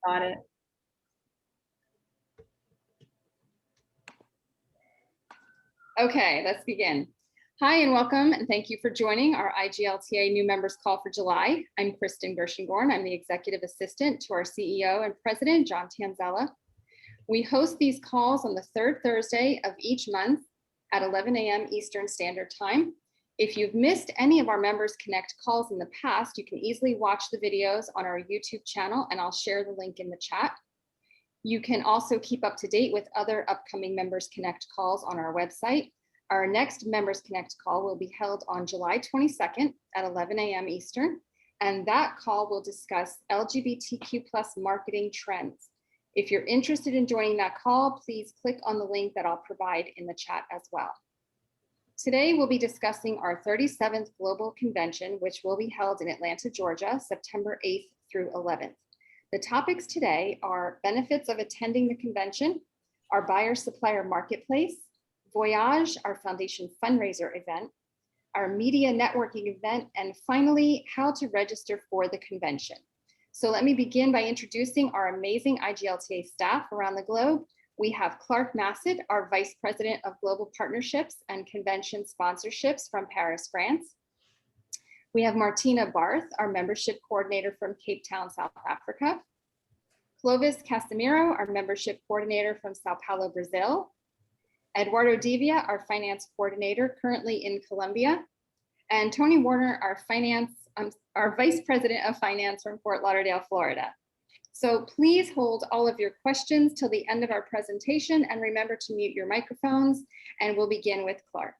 Got it. Okay, let's begin. Hi and welcome, and thank you for joining our IGLTA new members call for July. I'm Kristen Gershengorn. I'm the executive assistant to our CEO and president, John Tanzella. We host these calls on the third Thursday of each month at 11 a.m. Eastern Standard Time. If you've missed any of our Members Connect calls in the past, you can easily watch the videos on our YouTube channel, and I'll share the link in the chat. You can also keep up to date with other upcoming Members Connect calls on our website. Our next Members Connect call will be held on July 22nd at 11 a.m. Eastern, and that call will discuss LGBTQ+ marketing trends. If you're interested in joining that call, please click on the link that I'll provide in the chat as well. Today, we'll be discussing our 37th Global Convention, which will be held in Atlanta, Georgia, September 8th through 11th. The topics today are benefits of attending the convention, our buyer-supplier marketplace, Voyage, our foundation fundraiser event, our media networking event, and finally, how to register for the convention. So let me begin by introducing our amazing IGLTA staff around the globe. We have Clark Massett, our Vice President of Global Partnerships and Convention Sponsorships from Paris, France. We have Martina Barth, our Membership Coordinator from Cape Town, South Africa. Clovis Casimiro, our Membership Coordinator from Sao Paulo, Brazil. Eduardo Divia, our Finance Coordinator, currently in Colombia. And Tony Warner, our Vice President of Finance from Fort Lauderdale, Florida. So please hold all of your questions till the end of our presentation, and remember to mute your microphones, and we'll begin with Clark.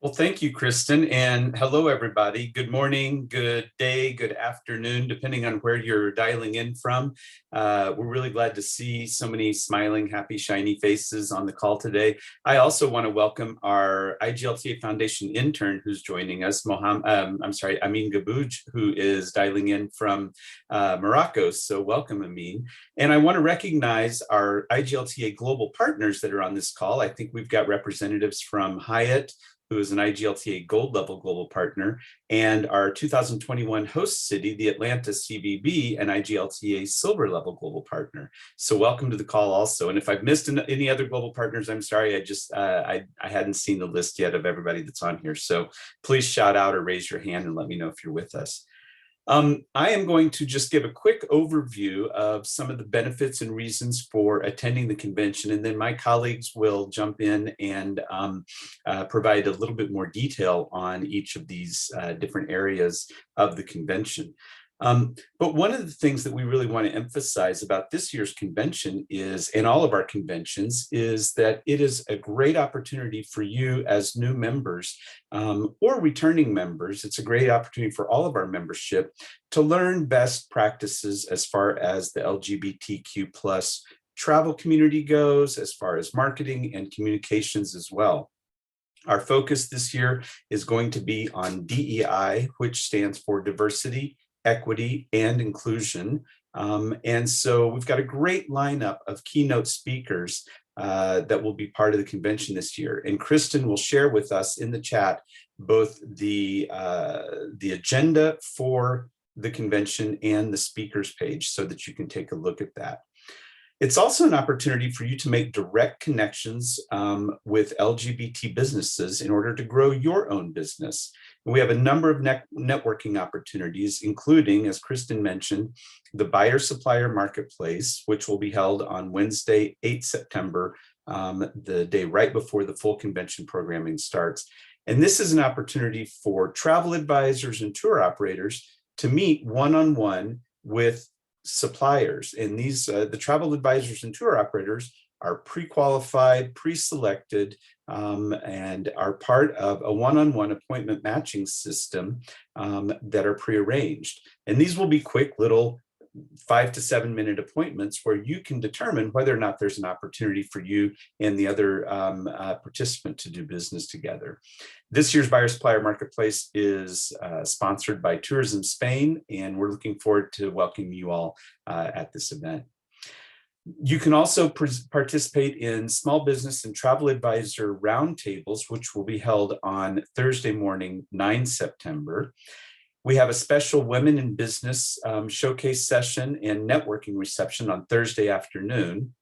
Well, thank you, Kristen, and hello, everybody. Good morning, good day, good afternoon, depending on where you're dialing in from. We're really glad to see so many smiling, happy, shiny faces on the call today. I also want to welcome our IGLTA Foundation intern who's joining us, Amin Gabouj, who is dialing in from Morocco. So welcome, Amin. And I want to recognize our IGLTA global partners that are on this call. I think we've got representatives from Hyatt, who is an IGLTA Gold Level Global Partner, and our 2021 host city, the Atlanta CVB, an IGLTA Silver Level Global Partner. So welcome to the call also. And if I've missed any other global partners, I'm sorry, I hadn't seen the list yet of everybody that's on here. So please shout out or raise your hand and let me know if you're with us. I am going to just give a quick overview of some of the benefits and reasons for attending the convention, and then my colleagues will jump in and provide a little bit more detail on each of these different areas of the convention. But one of the things that we really want to emphasize about this year's convention is, and all of our conventions, is that it is a great opportunity for you as new members or returning members. It's a great opportunity for all of our membership to learn best practices as far as the LGBTQ+ travel community goes, as far as marketing and communications as well. Our focus this year is going to be on DEI, which stands for diversity, equity, and inclusion. And so we've got a great lineup of keynote speakers that will be part of the convention this year. And Kristen will share with us in the chat both the agenda for the convention and the speakers page so that you can take a look at that. It's also an opportunity for you to make direct connections with LGBT businesses in order to grow your own business. And we have a number of networking opportunities, including, as Kristen mentioned, the buyer-supplier marketplace, which will be held on Wednesday, 8 September, the day right before the full convention programming starts. And this is an opportunity for travel advisors and tour operators to meet one-on-one with suppliers. And these, the travel advisors and tour operators are pre-qualified, pre-selected, and are part of a one-on-one appointment matching system that are pre-arranged. And these will be quick little 5 to 7 minute appointments where you can determine whether or not there's an opportunity for you and the other participant to do business together. This year's Buyer Supplier Marketplace is sponsored by Tourism Spain, and we're looking forward to welcoming you all at this event. You can also participate in small business and travel advisor roundtables, which will be held on Thursday morning, 9 September. We have a special Women in Business showcase session and networking reception on Thursday afternoon.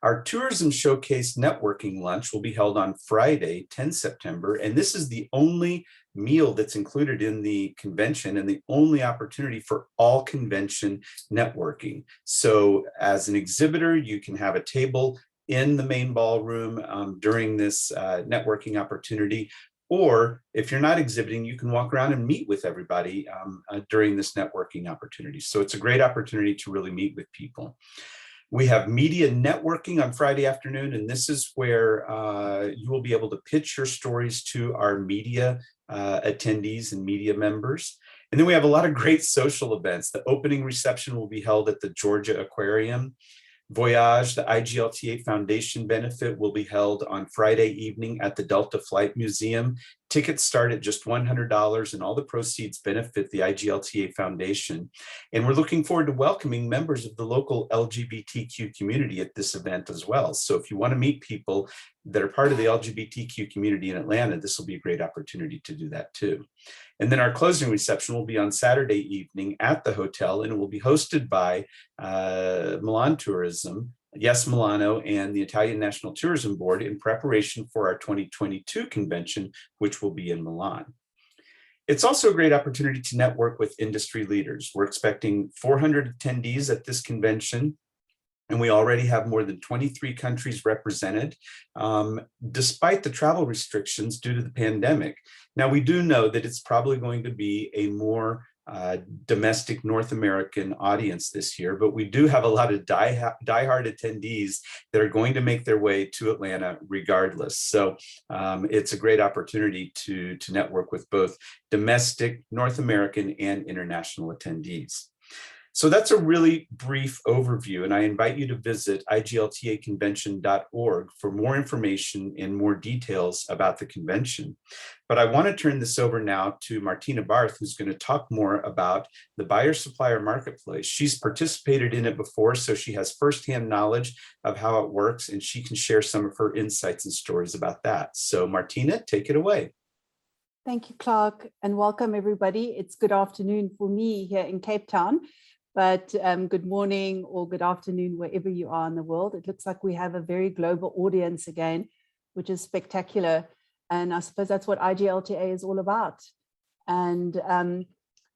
Our Tourism Showcase Networking Lunch will be held on Friday, 10 September, and this is the only meal that's included in the convention and the only opportunity for all convention networking. So as an exhibitor, you can have a table in the main ballroom during this networking opportunity. Or if you're not exhibiting, you can walk around and meet with everybody during this networking opportunity. So it's a great opportunity to really meet with people. We have media networking on Friday afternoon, and this is where you will be able to pitch your stories to our media attendees and media members. And then we have a lot of great social events. The opening reception will be held at the Georgia Aquarium. Voyage, the IGLTA Foundation benefit, will be held on Friday evening at the Delta Flight Museum. Tickets start at just $100 and all the proceeds benefit the IGLTA Foundation. And we're looking forward to welcoming members of the local LGBTQ community at this event as well. So if you want to meet people that are part of the LGBTQ community in Atlanta, this will be a great opportunity to do that too. And then our closing reception will be on Saturday evening at the hotel, and it will be hosted by Milan Tourism, Yes Milano, and the Italian National Tourism Board in preparation for our 2022 convention, which will be in Milan. It's also a great opportunity to network with industry leaders. We're expecting 400 attendees at this convention, and we already have more than 23 countries represented, despite the travel restrictions due to the pandemic. Now, we do know that it's probably going to be a more domestic North American audience this year, but we do have a lot of diehard attendees that are going to make their way to Atlanta regardless. So it's a great opportunity to network with both domestic, North American, and international attendees. So that's a really brief overview, and I invite you to visit igltaconvention.org for more information and more details about the convention. But I want to turn this over now to Martina Barth, who's going to talk more about the buyer-supplier marketplace. She's participated in it before, so she has firsthand knowledge of how it works, and she can share some of her insights and stories about that. So Martina, take it away. Thank you, Clark, and welcome everybody. It's good afternoon for me here in Cape Town. But good morning or good afternoon, wherever you are in the world. It looks like we have a very global audience again, which is spectacular. And I suppose that's what IGLTA is all about. And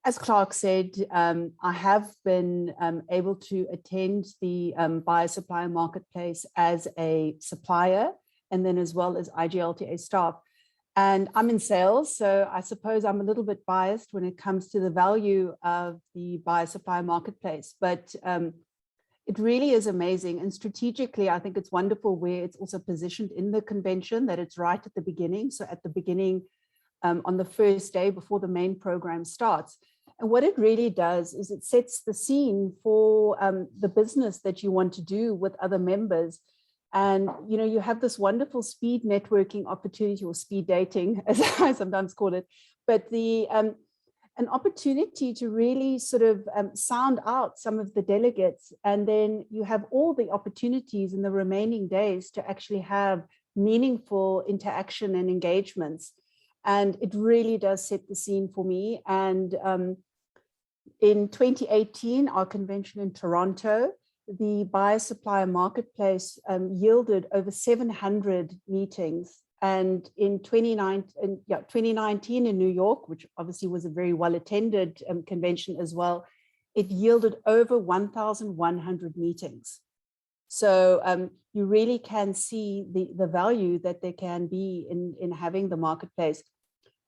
as Clark said, I have been able to attend the buyer-supplier marketplace as a supplier, and then as well as IGLTA staff. And I'm in sales, so I suppose I'm a little bit biased when it comes to the value of the buyer-supplier marketplace, but it really is amazing. And strategically, I think it's wonderful where it's also positioned in the convention, that it's right at the beginning. So at the beginning, on the first day before the main program starts. And what it really does is it sets the scene for the business that you want to do with other members. And, you know, you have this wonderful speed networking opportunity, or speed dating, as I sometimes call it, but an opportunity to really sort of sound out some of the delegates. And then you have all the opportunities in the remaining days to actually have meaningful interaction and engagements. And it really does set the scene for me. And in 2018, our convention in Toronto, the buyer-supplier marketplace yielded over 700 meetings. And in 2019 in New York, which obviously was a very well-attended convention as well, it yielded over 1,100 meetings. So you really can see the value that there can be in having the marketplace.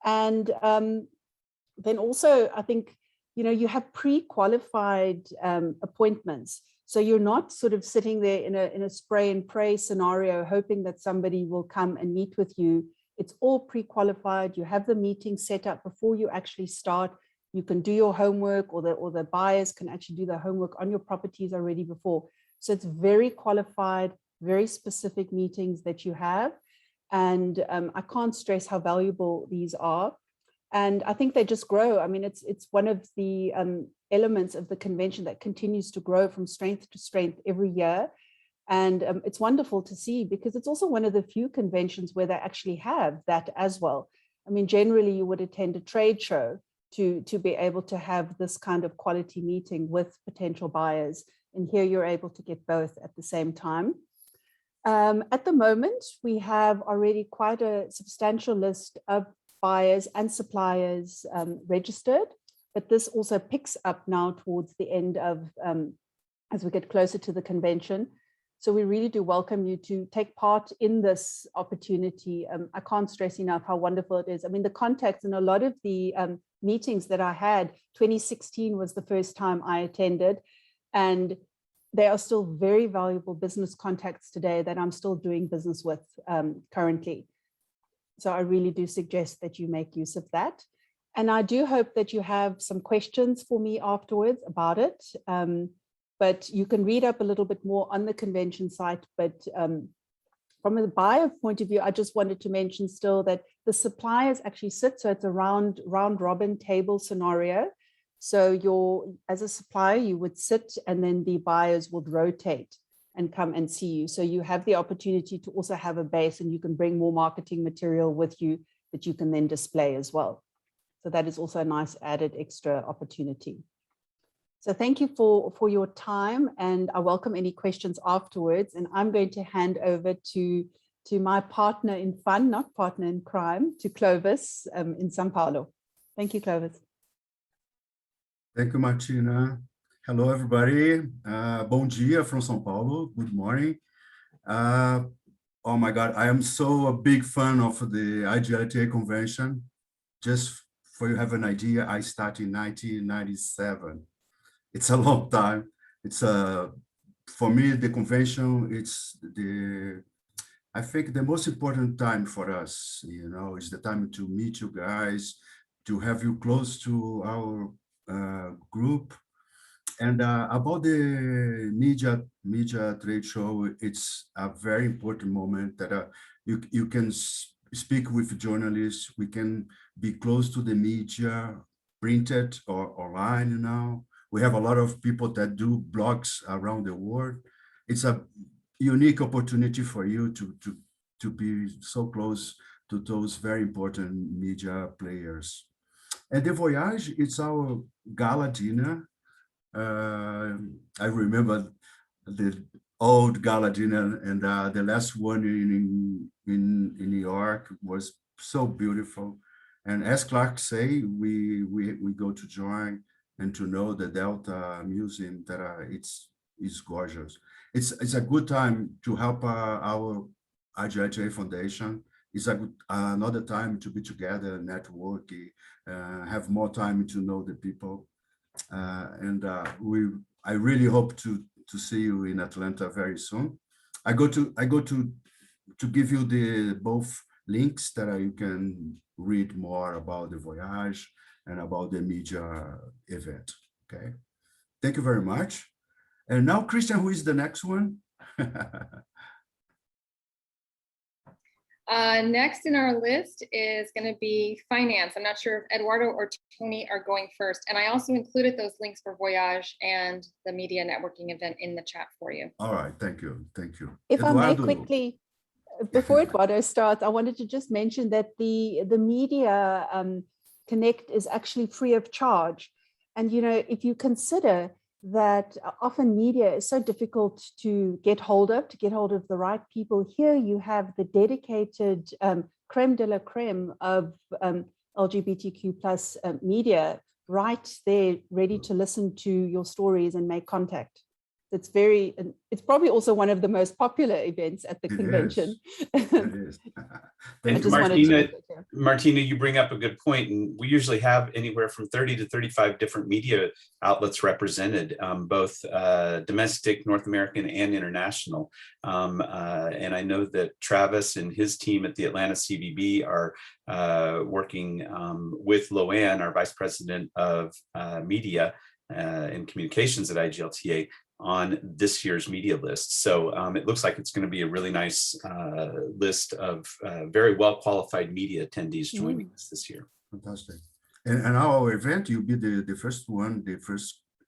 And then also, I think, you know, you have pre-qualified appointments. So you're not sort of sitting there in a spray and pray scenario, hoping that somebody will come and meet with you. It's all pre-qualified. You have the meeting set up before you actually start. You can do your homework, or the buyers can actually do their homework on your properties already before. So it's very qualified, very specific meetings that you have. And I can't stress how valuable these are. And I think they just grow. I mean, it's one of the elements of the convention that continues to grow from strength to strength every year. And it's wonderful to see, because it's also one of the few conventions where they actually have that as well. I mean, generally you would attend a trade show, to be able to have this kind of quality meeting with potential buyers. And here you're able to get both at the same time. At the moment, we have already quite a substantial list of buyers and suppliers registered, but this also picks up now towards the end of, as we get closer to the convention. So we really do welcome you to take part in this opportunity. I can't stress enough how wonderful it is. I mean, the contacts and a lot of the meetings that I had, 2016 was the first time I attended, and they are still very valuable business contacts today that I'm still doing business with currently. So I really do suggest that you make use of that. And I do hope that you have some questions for me afterwards about it. But you can read up a little bit more on the convention site. But from a buyer point of view, I just wanted to mention still that the suppliers actually sit, so it's a round robin table scenario. So as a supplier, you would sit and then the buyers would rotate and come and see you. So you have the opportunity to also have a base, and you can bring more marketing material with you that you can then display as well. So that is also a nice added extra opportunity. So thank you for your time, and I welcome any questions afterwards. And I'm going to hand over to my partner in fun, not partner in crime, to Clovis in São Paulo. Thank you, Clovis. Thank you, Martina. Hello, everybody. Bom dia from São Paulo. Good morning. Oh my God, I am so a big fan of the IGLTA convention. Just for you to have an idea, I started in 1997. It's a long time. It's for me, the convention, I think the most important time for us, you know, is the time to meet you guys, to have you close to our group. And about the media trade show, it's a very important moment that you can speak with journalists. We can be close to the media, printed or online, you know. We have a lot of people that do blogs around the world. It's a unique opportunity for you to be so close to those very important media players. And the Voyage, it's our gala dinner. I remember the old gala dinner, and the last one in New York was so beautiful. And as Clark say, we go to join and to know the Delta Museum that it's gorgeous. It's a good time to help our IGLTA Foundation. It's another time to be together, network, have more time to know the people. I really hope to see you in Atlanta very soon. I go to give you the both links that you can read more about the Voyage and about the media event. Okay, thank you very much. And now, Christian, who is the next one? Next in our list is going to be finance. I'm not sure if Eduardo or Tony are going first. And I also included those links for Voyage and the media networking event in the chat for you. All right, thank you. Thank you. If Eduardo. I may quickly, before Eduardo starts, I wanted to just mention that the media Connect is actually free of charge. And, you know, if you consider that often media is so difficult to get hold of the right people, here you have the dedicated creme de la creme of LGBTQ plus media right there, ready to listen to your stories and make contact. It's probably also one of the most popular events at the convention. It is. Thank you, Martina, you bring up a good point. And we usually have anywhere from 30 to 35 different media outlets represented, both domestic, North American, and international. And I know that Travis and his team at the Atlanta CVB are working with Loanne, our Vice President of Media and Communications at IGLTA, on this year's media list. So it looks like it's going to be a really nice list of very well qualified media attendees joining us this year. Fantastic. And our event, you'll be the first,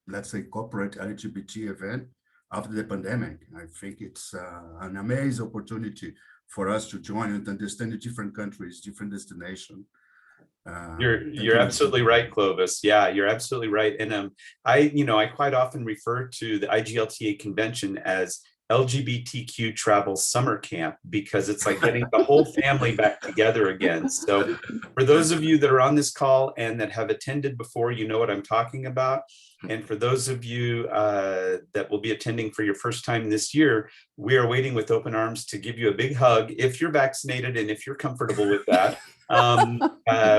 let's say, corporate LGBT event after the pandemic. I think it's an amazing opportunity for us to join and understand the different countries, different destinations. You're absolutely right, Clovis. Yeah, you're absolutely right. And I quite often refer to the IGLTA convention as LGBTQ travel summer camp, because it's like getting the whole family back together again. So for those of you that are on this call and that have attended before, you know what I'm talking about. And for those of you that will be attending for your first time this year, we are waiting with open arms to give you a big hug if you're vaccinated and if you're comfortable with that.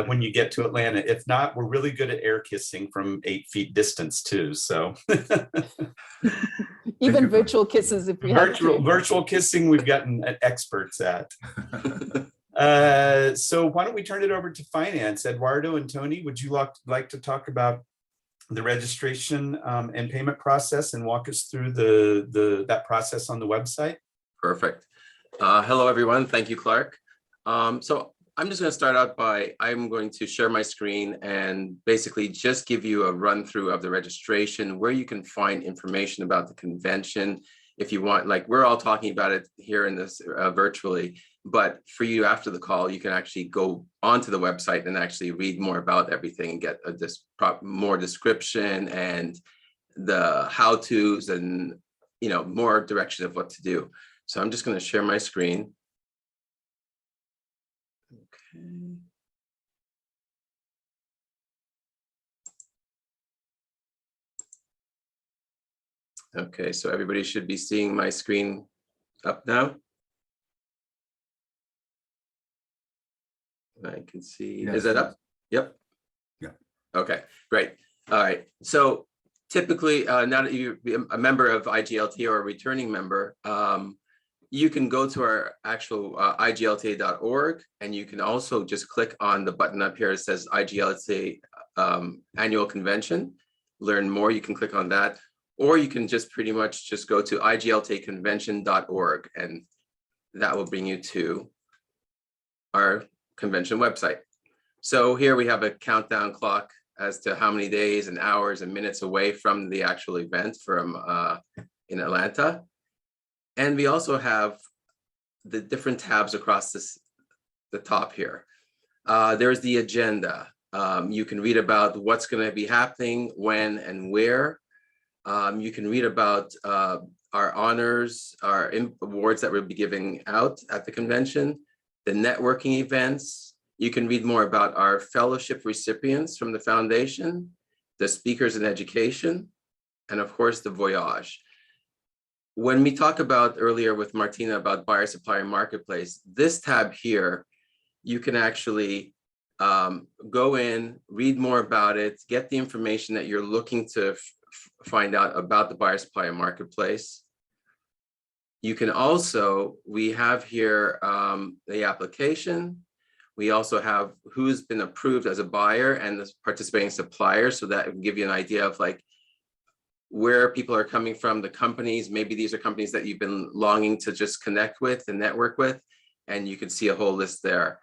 When you get to Atlanta. If not, we're really good at air kissing from 8 feet distance too. So Even virtual kisses if we have to. Virtual kissing, we've gotten experts at. So why don't we turn it over to finance? Eduardo and Tony, would you like to talk about the registration and payment process and walk us through that process on the website? Perfect. Hello, everyone. Thank you, Clark. So I'm just going to start out by, I'm going to share my screen and basically just give you a run through of the registration, where you can find information about the convention. If you want, like we're all talking about it here in this virtually, but for you after the call, you can actually go onto the website and actually read more about everything and get more description and the how-tos and, more direction of what to do. So I'm just going to share my screen. Okay, so everybody should be seeing my screen up now. I can see, Yes, is that up? Yep. Yeah. Okay, great. All right, so typically, now that you're a member of IGLTA or a returning member, you can go to our actual iglta.org, and you can also just click on the button up here. It says IGLTA Annual Convention. Learn more, you can click on that, or you can just pretty much just go to igltaconvention.org, and that will bring you to our convention website. So here we have a countdown clock as to how many days and hours and minutes away from the actual event from in Atlanta. And we also have the different tabs across the top here. There's the agenda. You can read about what's going to be happening, when and where. You can read about our honors, our awards that we'll be giving out at the convention, the networking events. You can read more about our fellowship recipients from the foundation, the speakers in education, and of course, the voyage. When we talk about earlier with Martina about buyer, supplier, marketplace, this tab here, you can actually go in, read more about it, get the information that you're looking to find out about the buyer, supplier, marketplace. You can also, we have here the application. We also have who's been approved as a buyer and the participating suppliers, so that will give you an idea of like where people are coming from, the companies. Maybe these are companies that you've been longing to just connect with and network with, and you can see a whole list there.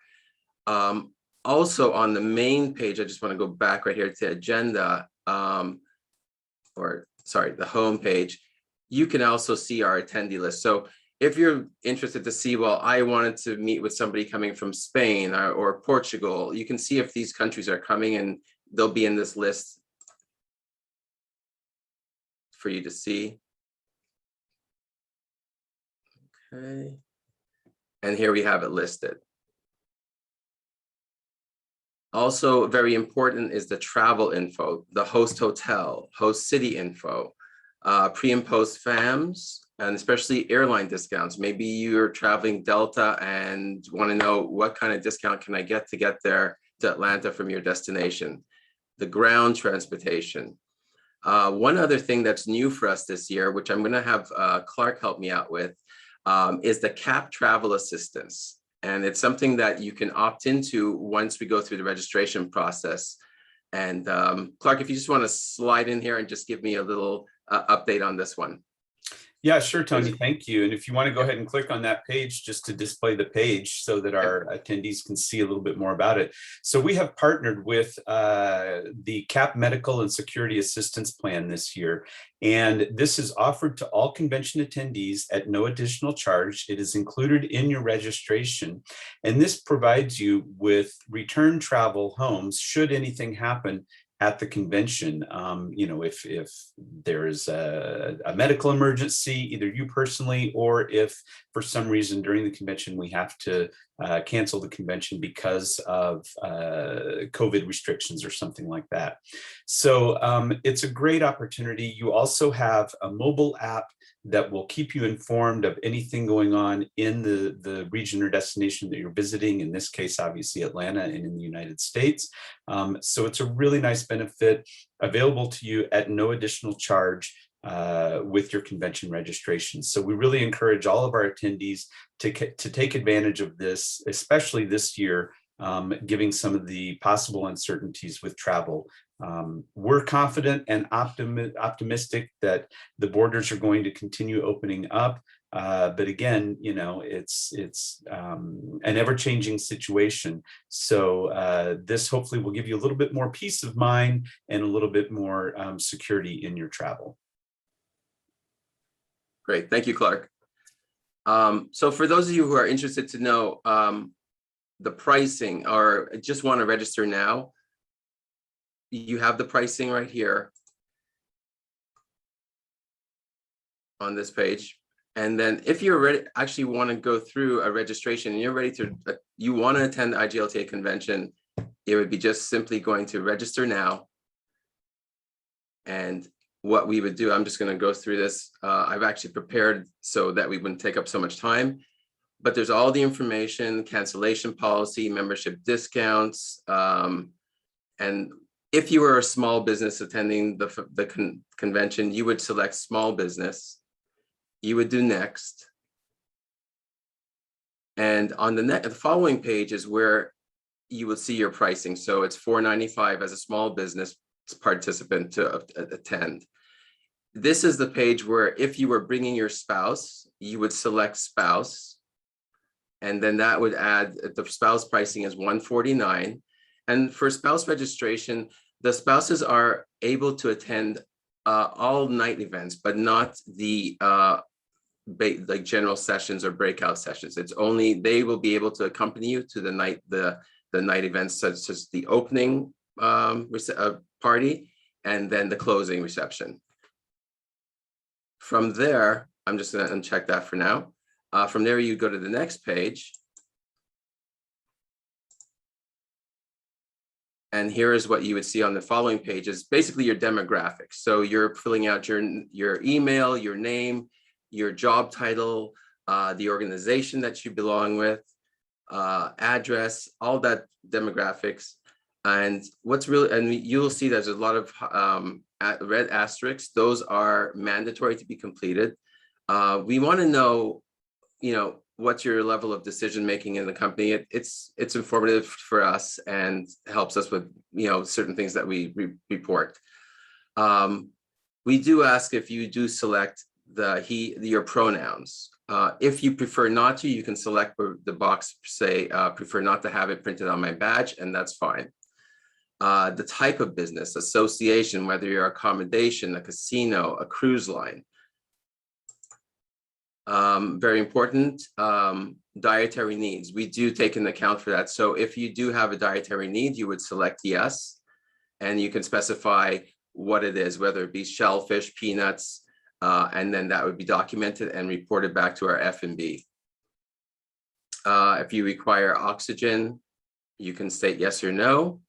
Also on the main page, I just want to go back right here to agenda, or sorry, the home page. You can also see our attendee list. So if you're interested to see, well, I wanted to meet with somebody coming from Spain or Portugal, you can see if these countries are coming, and they'll be in this list for you to see. Okay. And here we have it listed. Also very important is the travel info, the host hotel, host city info, pre and post FAMs, and especially airline discounts. Maybe you're traveling Delta and want to know what kind of discount can I get there to Atlanta from your destination. The ground transportation. One other thing that's new for us this year, which I'm going to have Clark help me out with, is the CAP travel assistance. And it's something that you can opt into once we go through the registration process. And Clark, if you just want to slide in here and just give me a little update on this one. Yeah, sure, Tony. Thank you. And if you want to go ahead and click on that page just to display the page so that our attendees can see a little bit more about it. So we have partnered with the CAP Medical and Security Assistance Plan this year. And this is offered to all convention attendees at no additional charge. It is included in your registration. And this provides you with return travel homes should anything happen at the convention. You know, if there is a medical emergency, either you personally, or if for some reason during the convention we have to cancel the convention because of COVID restrictions or something like that. So it's a great opportunity. You also have a mobile app that will keep you informed of anything going on in the region or destination that you're visiting, in this case, obviously Atlanta and in the United States. So it's a really nice benefit available to you at no additional charge with your convention registration. So we really encourage all of our attendees to take advantage of this, especially this year, given some of the possible uncertainties with travel. We're confident and optimistic that the borders are going to continue opening up. But again, you know, it's an ever-changing situation. So this hopefully will give you a little bit more peace of mind and a little bit more security in your travel. Great, thank you, Clark. So for those of you who are interested to know the pricing or just want to register now, you have the pricing right here on this page. And then if you're ready, actually want to go through a registration and you're ready to, you want to attend the IGLTA convention, it would be just simply going to register now. And what we would do, I'm just going to go through this. I've actually prepared so that we wouldn't take up so much time, but there's all the information, cancellation policy, membership discounts, and if you were a small business attending the convention, you would select small business. You would do next. And on the following page is where you will see your pricing. So it's $4.95 as a small business participant to attend. This is the page where if you were bringing your spouse, you would select spouse. And then that would add, the spouse pricing is $149. And for spouse registration, the spouses are able to attend all night events, but not the like general sessions or breakout sessions. It's only, they will be able to accompany you to the night events, such as the opening party and then the closing reception. From there, I'm just going to uncheck that for now. From there, you go to the next page. And here is what you would see on the following page is basically your demographics. So you're filling out your email, your name, your job title, the organization that you belong with, address, all that demographics. And what's really, and you'll see there's a lot of red asterisks. Those are mandatory to be completed. We want to know, you know, what's your level of decision making in the company. It's informative for us and helps us with, you know, certain things that we report. We do ask if you do select your pronouns. If you prefer not to, you can select the box, say, prefer not to have it printed on my badge, and that's fine. The type of business, association, whether you're accommodation, a casino, a cruise line. Very important, dietary needs. We do take into account for that. So if you do have a dietary need, you would select yes, and you can specify what it is, whether it be shellfish, peanuts, and then that would be documented and reported back to our F&B. If you require oxygen, you can state yes or no.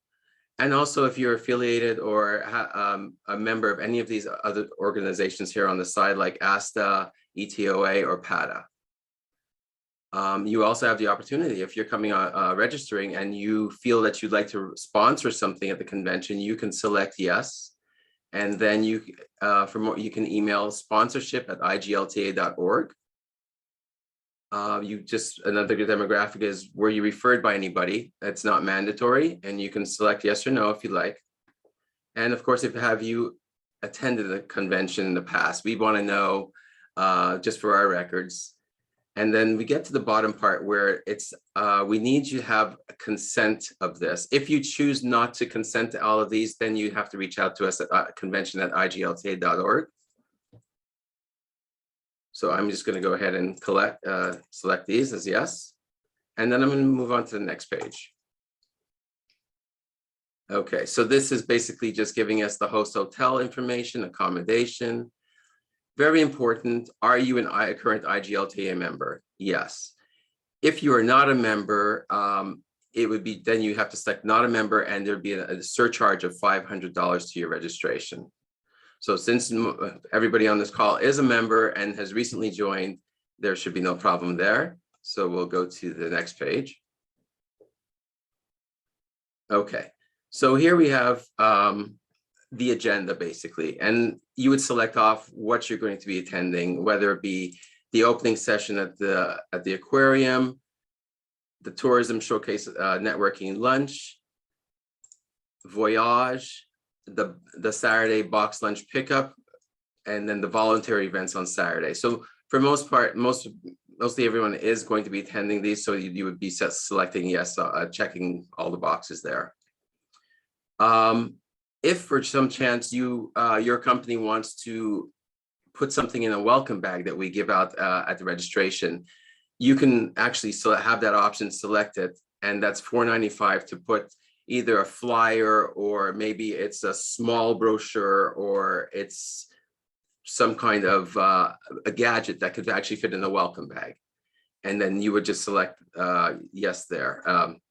And also if you're affiliated or a member of any of these other organizations here on the side, like ASTA, ETOA, or PATA. You also have the opportunity, if you're coming on registering and you feel that you'd like to sponsor something at the convention, you can select yes. And then you, for more, you can email sponsorship@iglta.org. Another good demographic is, were you referred by anybody? That's not mandatory, and you can select yes or no if you like. And of course, have you attended a convention in the past? We want to know just for our records. And then we get to the bottom part where it's, we need you to have a consent of this. If you choose not to consent to all of these, then you have to reach out to us at convention@iglta.org. So I'm just going to go ahead and select these as yes. And then I'm going to move on to the next page. Okay, so this is basically just giving us the host hotel information, accommodation. Very important. Are you a current IGLTA member? Yes. If you are not a member, it would be, then you have to select not a member, and there'd be a surcharge of $500 to your registration. So since everybody on this call is a member and has recently joined, there should be no problem there. So we'll go to the next page. Okay, so here we have the agenda basically, and you would select off what you're going to be attending, whether it be the opening session at the aquarium, the tourism showcase networking lunch, voyage, the Saturday box lunch pickup, and then the voluntary events on Saturday. So for most part, mostly everyone is going to be attending these, so you would be selecting yes, checking all the boxes there. If for some chance your company wants to put something in a welcome bag that we give out at the registration, you can actually have that option selected, and that's $4.95 to put either a flyer, or maybe it's a small brochure, or it's some kind of a gadget that could actually fit in a welcome bag. And then you would just select yes there,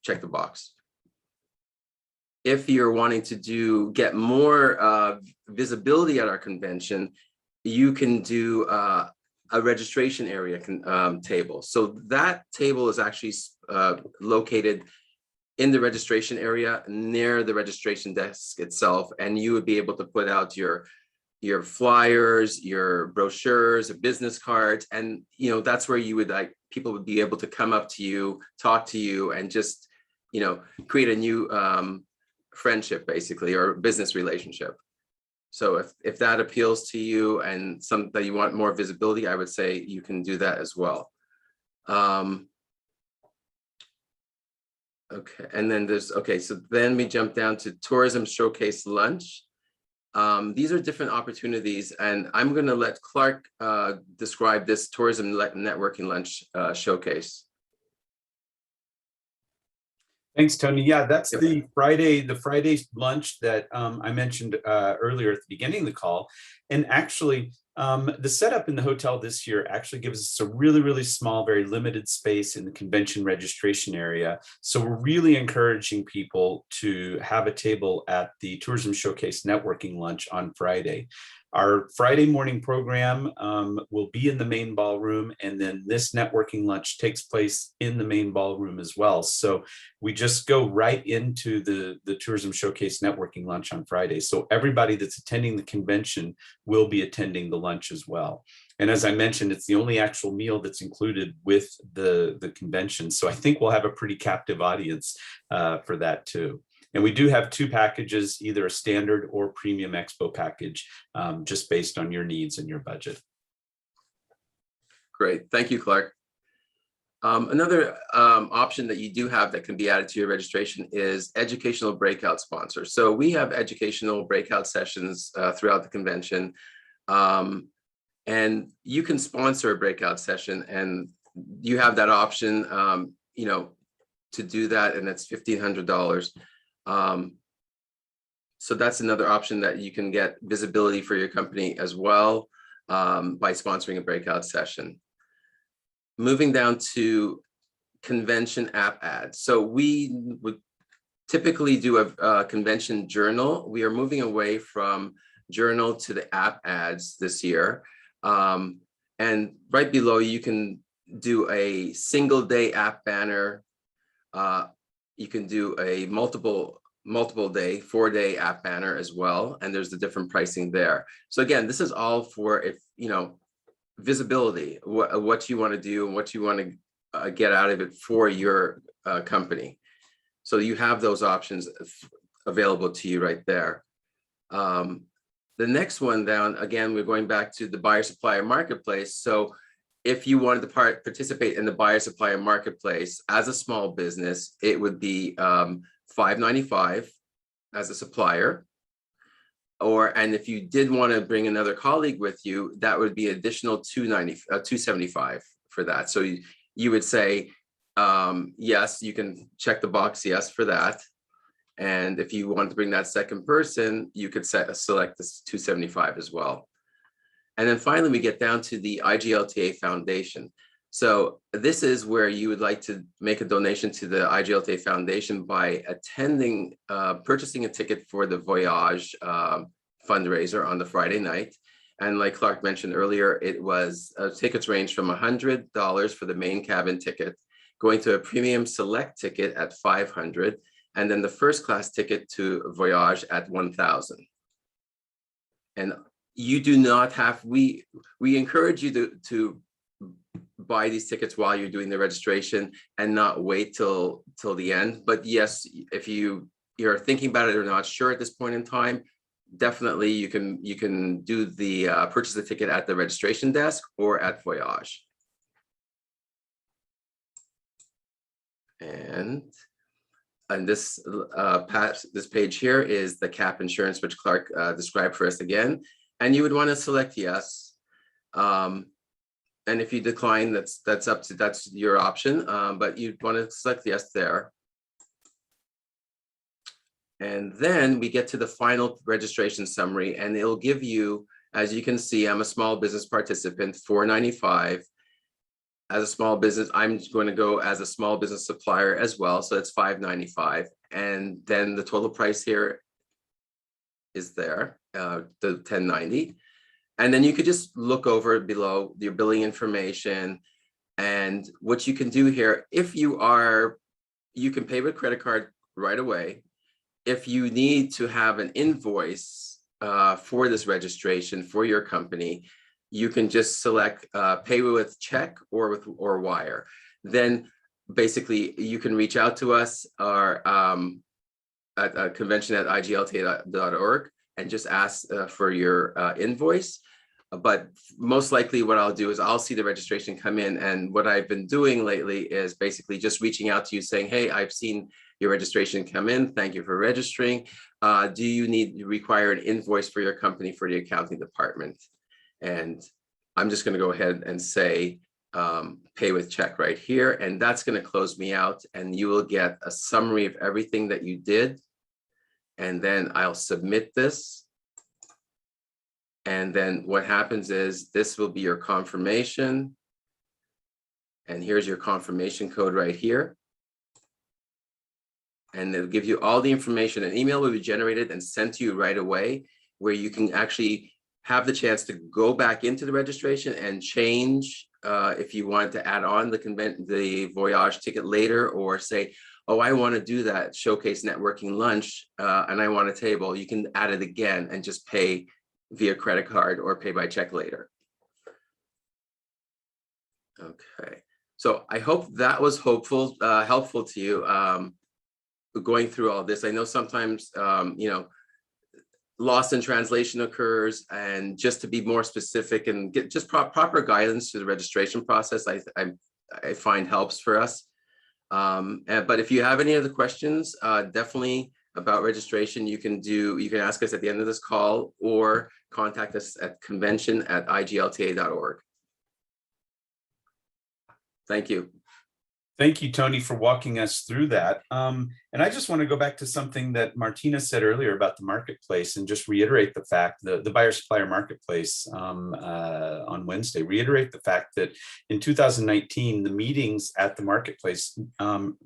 check the box. If you're wanting to get more visibility at our convention, you can do a registration area table. So that table is actually located in the registration area near the registration desk itself, and you would be able to put out your flyers, your brochures, business cards, and that's where you would people would be able to come up to you, talk to you, and just create a new friendship basically, or business relationship. So if that appeals to you and that you want more visibility, I would say you can do that as well. Okay, and then so then we jump down to tourism showcase lunch. These are different opportunities, and I'm going to let Clark describe this tourism networking lunch showcase. Thanks, Tony. Yeah, that's the Friday lunch that I mentioned earlier at the beginning of the call. And actually, the setup in the hotel this year actually gives us a really, really small, very limited space in the convention registration area. So we're really encouraging people to have a table at the Tourism Showcase Networking Lunch on Friday. Our Friday morning program will be in the main ballroom, and then this networking lunch takes place in the main ballroom as well. So we just go right into the Tourism Showcase Networking Lunch on Friday. So everybody that's attending the convention will be attending the lunch as well. And as I mentioned, it's the only actual meal that's included with the convention. So I think we'll have a pretty captive audience for that too. And we do have two packages, either a standard or premium expo package, just based on your needs and your budget. Great, thank you, Clark. Another option that you do have that can be added to your registration is educational breakout sponsors. So we have educational breakout sessions throughout the convention, and you can sponsor a breakout session, and you have that option, to do that, and it's $1,500. So that's another option that you can get visibility for your company as well by sponsoring a breakout session. Moving down to convention app ads. So we would typically do a convention journal. We are moving away from journal to the app ads this year. And right below, you can do a single day app banner. You can do a multiple day, 4-day app banner as well. And there's the different pricing there. So again, this is all for visibility, what you want to do and what you want to get out of it for your company. So you have those options available to you right there. the next one down, again, we're going back to the buyer supplier marketplace. So if you wanted to participate in the buyer supplier marketplace as a small business, it would be $5.95 as a supplier. And if you did want to bring another colleague with you, that would be additional $275 for that. So you would say, yes, you can check the box, yes, for that. And if you want to bring that second person, you could select this $275 as well. And then finally, we get down to the IGLTA Foundation. So this is where you would like to make a donation to the IGLTA Foundation by attending, purchasing a ticket for the Voyage fundraiser on the Friday night. And like Clark mentioned earlier, it was tickets range from $100 for the main cabin ticket, going to a premium select ticket at $500, and then the first class ticket to Voyage at $1,000. And you do not have, we encourage you to buy these tickets while you're doing the registration and not wait till the end. But yes, if you're thinking about it or not sure at this point in time, definitely you can do the purchase the ticket at the registration desk or at Voyage. And this this page here is the cap insurance, which Clark described for us again. And you would want to select yes. And if you decline, that's your option. But you'd want to select yes there. And then we get to the final registration summary, and it'll give you, as you can see, I'm a small business participant, $4.95. As a small business, I'm going to go as a small business supplier as well. So that's $5.95. And then the total price here is there, the $10.90. And then you could just look over below your billing information. And what you can do here, if you can pay with credit card right away. If you need to have an invoice for this registration for your company, you can just select pay with check or wire. Then basically you can reach out to us or at convention@iglta.org and just ask for your invoice. But most likely what I'll do is I'll see the registration come in. And what I've been doing lately is basically just reaching out to you saying, hey, I've seen your registration come in. Thank you for registering. Do you require an invoice for your company for the accounting department? And I'm just going to go ahead and say pay with check right here. And that's going to close me out. And you will get a summary of everything that you did. And then I'll submit this. And then what happens is this will be your confirmation. And here's your confirmation code right here. And they'll give you all the information. An email will be generated and sent to you right away, where you can actually have the chance to go back into the registration and change if you want to add on the Voyage ticket later, or say, oh, I want to do that showcase networking lunch and I want a table. You can add it again and just pay via credit card or pay by check later. Okay, so I hope that was helpful to you going through all this. I know sometimes, lost in translation occurs, and just to be more specific and get just proper guidance to the registration process, I find helps for us. But if you have any other questions, definitely about registration, you can ask us at the end of this call or contact us at convention@iglta.org. Thank you. Thank you, Tony, for walking us through that. And I just want to go back to something that Martina said earlier about the marketplace and just reiterate the fact that the buyer supplier marketplace on Wednesday, reiterate the fact that in 2019, the meetings at the marketplace, the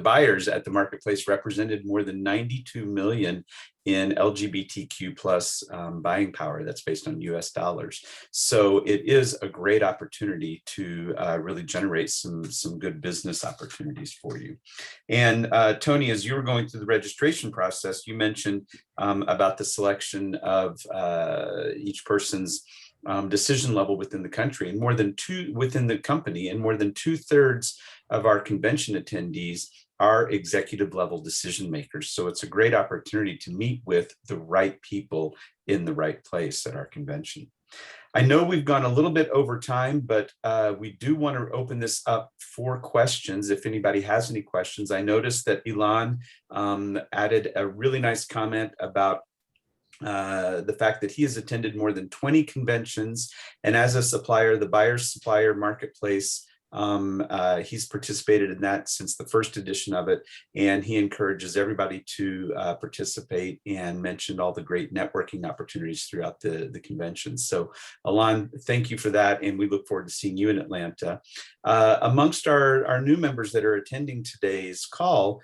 buyers at the marketplace represented more than 92 million in LGBTQ plus buying power. That's based on US dollars. So it is a great opportunity to really generate some good business opportunities for you. And Tony, as you were going through the registration process, you mentioned about the selection of each person's decision level within the country, and within the company, and more than 2/3 of our convention attendees are executive level decision makers. So it's a great opportunity to meet with the right people in the right place at our convention. I know we've gone a little bit over time, but we do want to open this up for questions. If anybody has any questions, I noticed that Ilan added a really nice comment about the fact that he has attended more than 20 conventions, and as a supplier, the Buyers Supplier Marketplace, he's participated in that since the first edition of it, and he encourages everybody to participate and mentioned all the great networking opportunities throughout the convention. So Alon, thank you for that, and we look forward to seeing you in Atlanta. Amongst our new members that are attending today's call,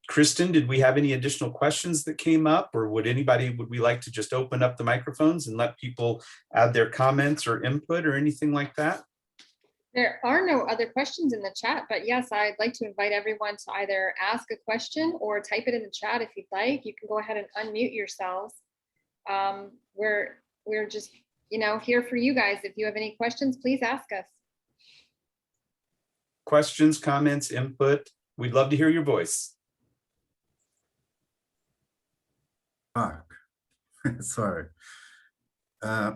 Kristen, did we have any additional questions that came up, or would we like to just open up the microphones and let people add their comments or input or anything like that? There are no other questions in the chat, but yes, I'd like to invite everyone to either ask a question or type it in the chat if you'd like. You can go ahead and unmute yourselves. We're just, here for you guys. If you have any questions, please ask us. Questions, comments, input. We'd love to hear your voice. Sorry.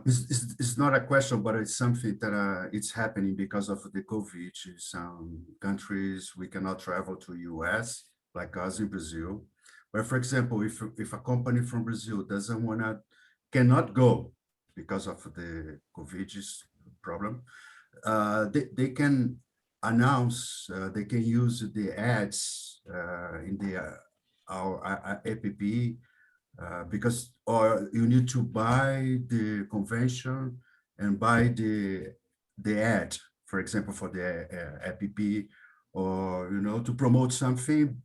It's not a question, but it's something that it's happening because of the COVID. Some countries we cannot travel to US, like us in Brazil. But for example, if a company from Brazil cannot go because of the COVID problem, they can announce, they can use the ads in our app. Because you need to buy the convention and buy the ad, for example, for the app, or to promote something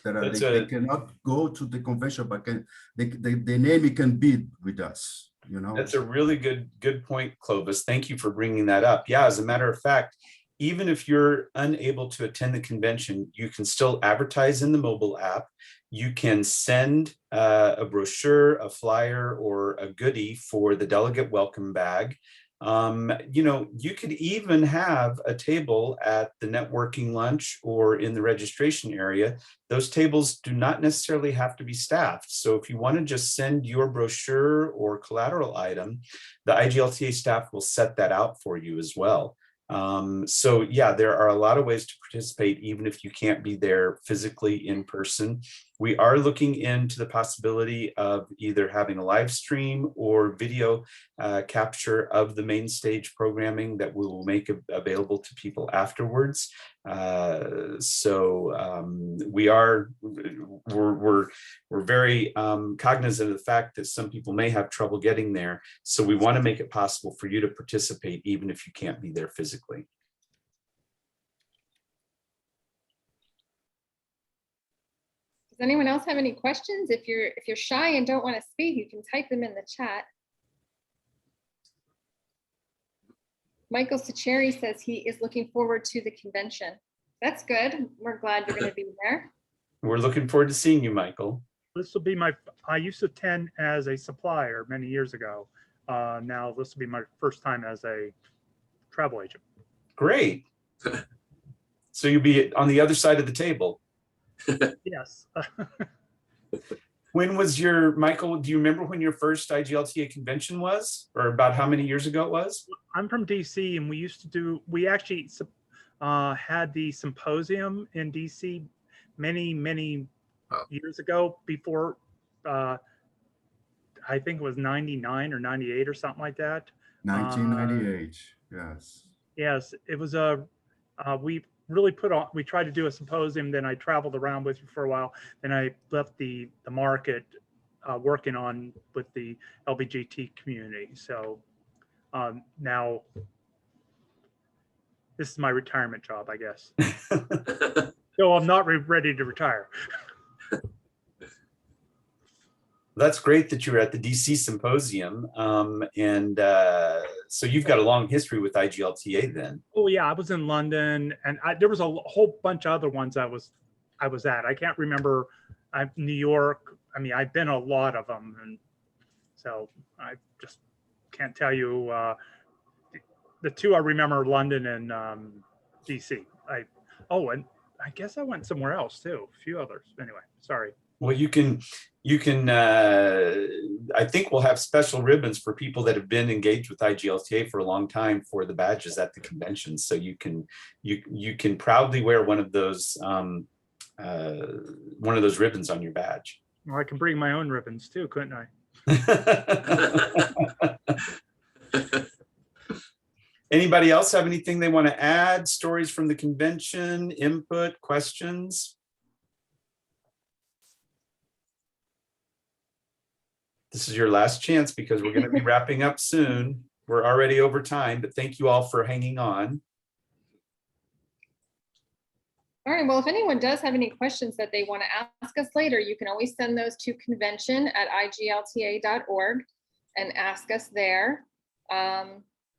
that they cannot go to the convention, but the name can be with us. That's a really good point, Clovis. Thank you for bringing that up. Yeah, as a matter of fact, even if you're unable to attend the convention, you can still advertise in the mobile app. You can send a brochure, a flyer, or a goodie for the delegate welcome bag. You could even have a table at the networking lunch or in the registration area. Those tables do not necessarily have to be staffed. So if you want to just send your brochure or collateral item, the IGLTA staff will set that out for you as well. So yeah, there are a lot of ways to participate, even if you can't be there physically in person. We are looking into the possibility of either having a live stream or video capture of the main stage programming that we will make available to people afterwards. We're very cognizant of the fact that some people may have trouble getting there. So we want to make it possible for you to participate, even if you can't be there physically. Does anyone else have any questions? If you're shy and don't want to speak, you can type them in the chat. Michael Sacheri says he is looking forward to the convention. That's good. We're glad you're going to be there. We're looking forward to seeing you, Michael. This will be I used to attend as a supplier many years ago. Now this will be my first time as a travel agent. Great. So you'll be on the other side of the table. Yes. When was Michael, do you remember when your first IGLTA convention was, or about how many years ago it was? I'm from DC, and we actually had the symposium in DC many years ago, before I think it was 99 or 98 or something like that. 1998, yes. Yes, it was we tried to do a symposium, then I traveled around with you for a while. Then I left the market working with the LBGT community. So now this is my retirement job, I guess. So I'm not ready to retire. That's great that you were at the DC symposium. So you've got a long history with IGLTA then. Oh yeah, I was in London, and there was a whole bunch of other ones I was at. I can't remember. New York. I mean, I've been a lot of them, and so I just can't tell you. The two I remember, London and DC. And I guess I went somewhere else too. A few others. Anyway, sorry. Well, you can, I think we'll have special ribbons for people that have been engaged with IGLTA for a long time for the badges at the convention. So you can proudly wear one of those ribbons on your badge. Well, I can bring my own ribbons too, couldn't I? Anybody else have anything they want to add? Stories from the convention, input, questions? This is your last chance because we're going to be wrapping up soon. We're already over time, but thank you all for hanging on. All right, well, if anyone does have any questions that they want to ask us later, you can always send those to convention@iglta.org and ask us there.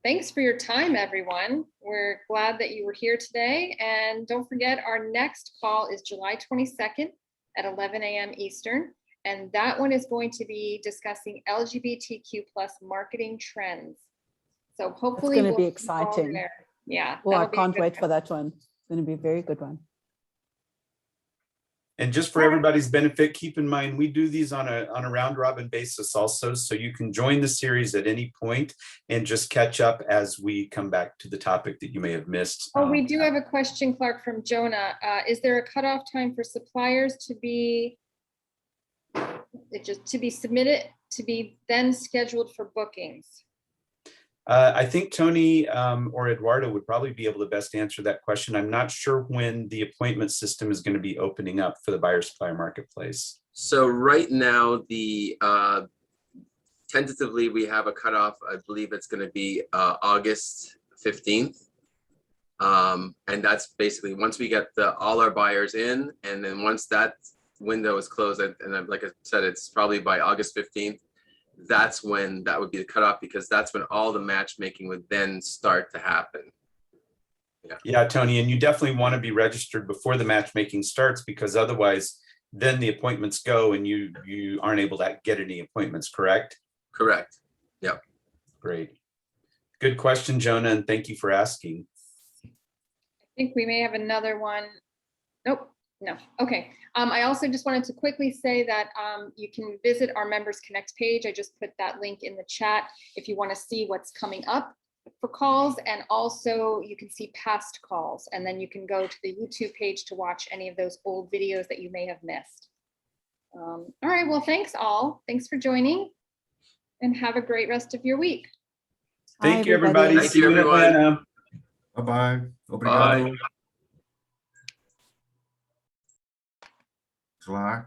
Thanks for your time, everyone. We're glad that you were here today. And don't forget, our next call is July 22nd at 11 a.m. Eastern. And that one is going to be discussing LGBTQ+ marketing trends. So hopefully It's going to be we'll see you all exciting. there. Yeah. Well, I that'll be a can't good wait one. for that one. It's going to be a very good one. And just for everybody's benefit, keep in mind, we do these on a round robin basis also. So you can join the series at any point and just catch up as we come back to the topic that you may have missed. Oh, we do have a question, Clark, from Jonah. Is there a cutoff time for suppliers to be submitted, to be then scheduled for bookings? I think Tony or Eduardo would probably be able to best answer that question. I'm not sure when the appointment system is going to be opening up for the buyer supplier marketplace. So right now, tentatively, we have a cutoff. I believe it's going to be August 15th. And that's basically once we get all our buyers in, and then once that window is closed, and like I said, it's probably by August 15th. That's when that would be the cutoff, because that's when all the matchmaking would then start to happen. Yeah, Tony, and you definitely want to be registered before the matchmaking starts, because otherwise then the appointments go and you aren't able to get any appointments, correct? Correct. Yep. Great. Good question, Jonah, and thank you for asking. I think we may have another one. Nope. No. Okay. I also just wanted to quickly say that you can visit our Members Connect page. I just put that link in the chat if you want to see what's coming up for calls, and also you can see past calls, and then you can go to the YouTube page to watch any of those old videos that you may have missed. All right. Well, thanks all. Thanks for joining, and have a great rest of your week. Thank you, everybody. Thank See you, in everyone. Atlanta. Bye-bye. Obrigado. Bye. Clark.